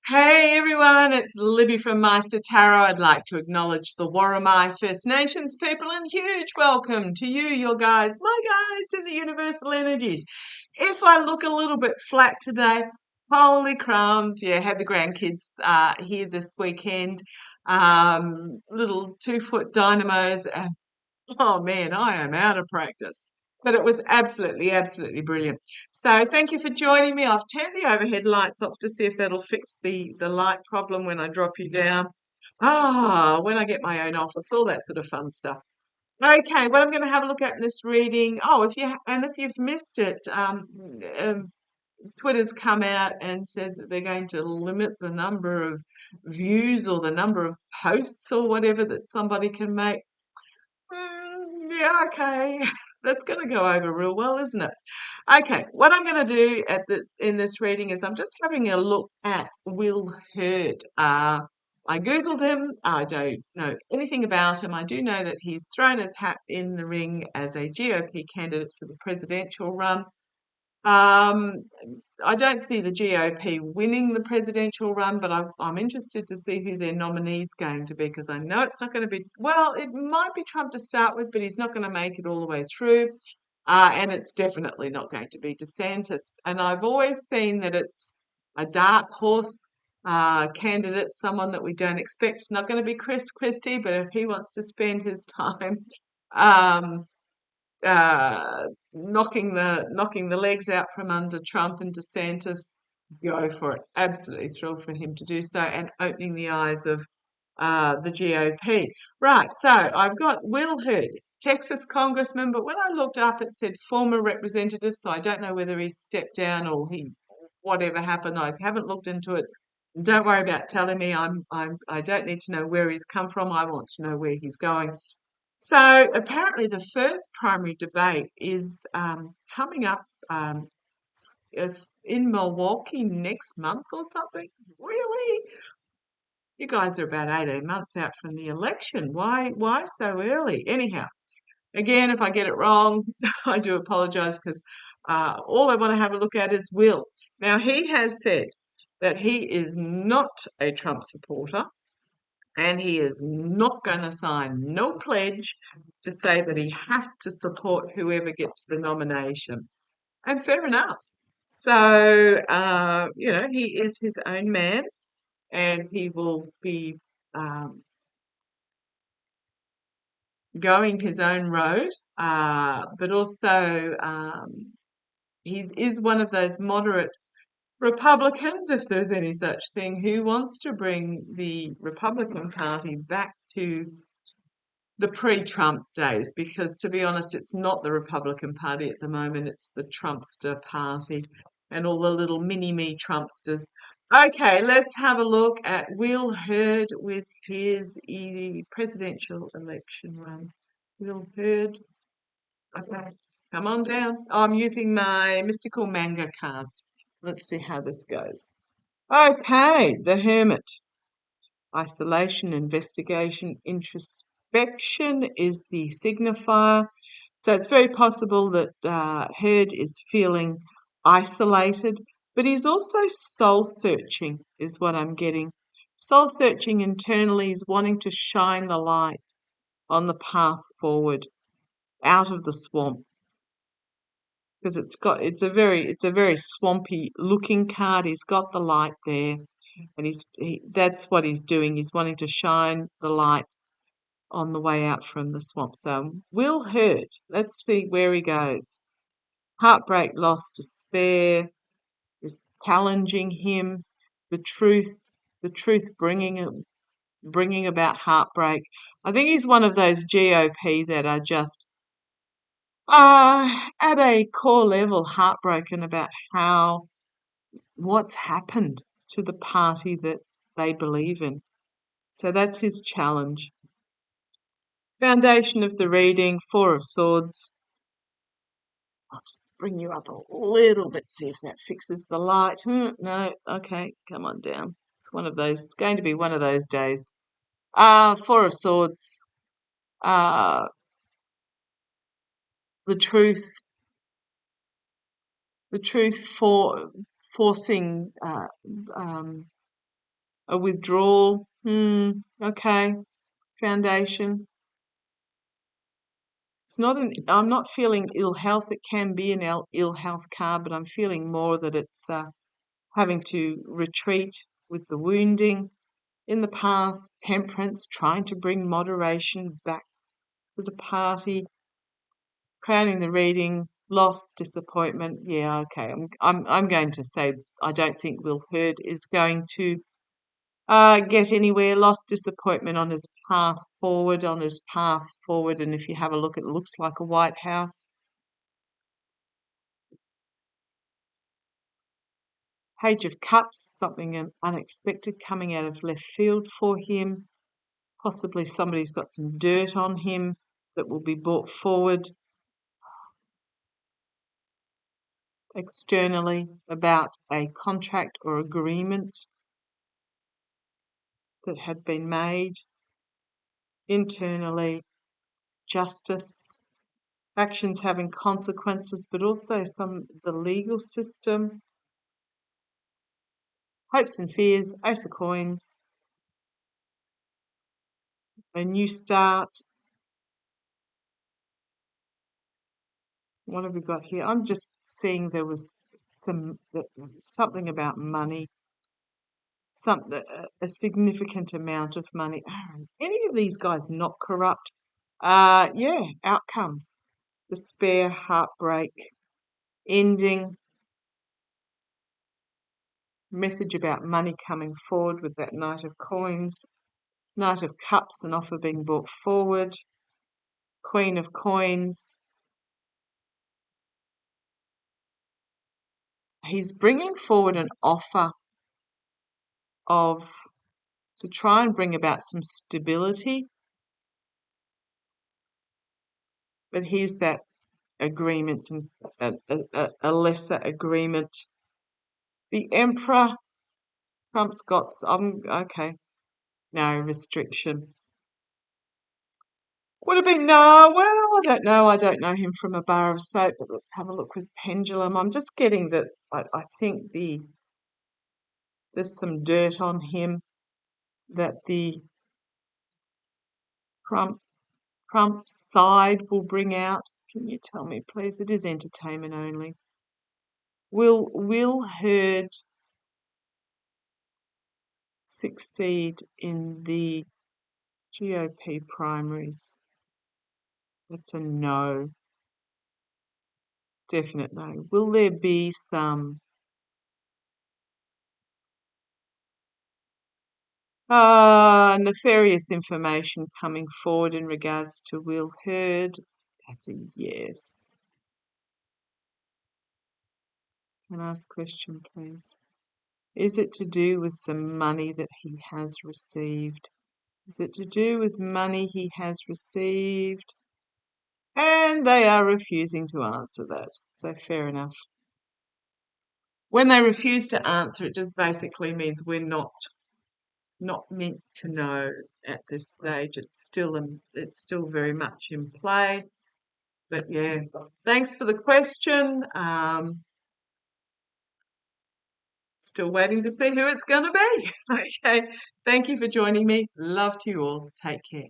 Hey everyone, it's Libby from Meister Tarot. I'd like to acknowledge the Worimi First Nations people and huge welcome to you, your guides, my guides in the universal energies. If I look a little bit flat today, holy crumbs, yeah, had the grandkids here this weekend, little 2 foot dynamos, and oh man, I am out of practice. But it was absolutely, absolutely brilliant. So thank you for joining me. I've turned the overhead lights off to see if that'll fix the light problem when I drop you down. When I get my own office, all that sort of fun stuff. Okay, what I'm going to have a look at in this reading. Oh, if you've missed it, um, Twitter's come out and said that they're going to limit the number of views or the number of posts or whatever that somebody can make. Yeah, okay. That's going to go over real well, isn't it? Okay, what I'm going to do in this reading is I'm just having a look at Will Hurd. I googled him. I don't know anything about him. I do know that he's thrown his hat in the ring as a GOP candidate for the presidential run. Um, I don't see the GOP winning the presidential run, but I'm interested to see who their nominee is going to be because I know it's not going to be, well, it might be Trump to start with, but he's not going to make it all the way through. And it's definitely not going to be DeSantis. And I've always seen that it's a dark horse candidate, someone that we don't expect. It's not going to be Chris Christie, but if he wants to spend his time um, uh, knocking the legs out from under Trump and DeSantis, go for it. Absolutely thrilled for him to do so and opening the eyes of the GOP. Right, so I've got Will Hurd, Texas congressman, but when I looked up, it said former representative, so I don't know whether he stepped down or he whatever happened. I haven't looked into it. Don't worry about telling me. I don't need to know where he's come from. I want to know where he's going. So apparently, the first primary debate is coming up in Milwaukee next month or something. Really? You guys are about 18 months out from the election. Why so early? Anyhow, again, if I get it wrong, I do apologise because all I want to have a look at is Will. Now, he has said that he is not a Trump supporter and he is not going to sign no pledge to say that he has to support whoever gets the nomination. And fair enough. So, he is his own man and he will be um, going his own road, but also he is one of those moderate Republicans, if there's any such thing, who wants to bring the Republican Party back to the pre-Trump days, because to be honest, it's not the Republican Party at the moment, it's the Trumpster Party and all the little mini-me Trumpsters. Okay, let's have a look at Will Hurd with his presidential election run. Will Hurd. Okay, come on down. Oh, I'm using my mystical manga cards. Let's see how this goes. Okay, the Hermit. Isolation, investigation, introspection is the signifier. So it's very possible that Hurd is feeling isolated, but he's also soul searching, is what I'm getting. Soul searching internally is wanting to shine the light on the path forward out of the swamp because it's a very swampy looking card. He's got the light there, and that's what he's doing. He's wanting to shine the light on the way out from the swamp. So Will Hurt. Let's see where he goes. Heartbreak, loss, despair is challenging him. The truth, the truth bringing about heartbreak. I think he's one of those GOP that are just at a core level heartbroken about what's happened to the party that they believe in. So that's his challenge. Foundation of the reading, Four of Swords. I'll just bring you up a little bit, see if that fixes the light. No, okay, come on down. It's going to be one of those days. Four of Swords. Uh, the truth, forcing A withdrawal. Okay. Foundation. I'm not feeling ill health. It can be an ill health card, but I'm feeling more that it's having to retreat with the wounding. In the past, temperance, trying to bring moderation back to the party. Crowning the reading, loss, disappointment. Yeah, okay. I'm going to say I don't think Will Hurd is going to get anywhere. Lost disappointment on his path forward, and if you have a look, it looks like a White House. Page of Cups, something unexpected coming out of left field for him. Possibly somebody's got some dirt on him that will be brought forward externally about a contract or agreement that had been made. Internally, justice, actions having consequences, but also the legal system. Hopes and fears, Ace of Coins, a new start. What have we got here? I'm just seeing there was something about money, a significant amount of money. Are any of these guys not corrupt? Yeah, outcome, despair, heartbreak, ending, message about money coming forward with that Knight of Coins, Knight of Cups, an offer being brought forward, Queen of Coins. He's bringing forward an offer to try and bring about some stability. But here's that agreement, a lesser agreement. The Emperor, Trump's got some, okay, no restriction. Would have been no, well, I don't know him from a bar of soap, but let's have a look with Pendulum. I'm just getting that I think there's some dirt on him that the Trump side will bring out. Can you tell me, please? It is entertainment only. Will Hurd succeed in the GOP primaries? That's a no. Definite no. Will there be some nefarious information coming forward in regards to Will Hurd? That's a yes. Can I ask a question, please? Is it to do with some money that he has received? Is it to do with money he has received? And they are refusing to answer that. So fair enough. When they refuse to answer, it just basically means we're not meant to know at this stage. It's still very much in play. But yeah, thanks for the question. Still waiting to see who it's going to be. Okay, thank you for joining me. Love to you all. Take care.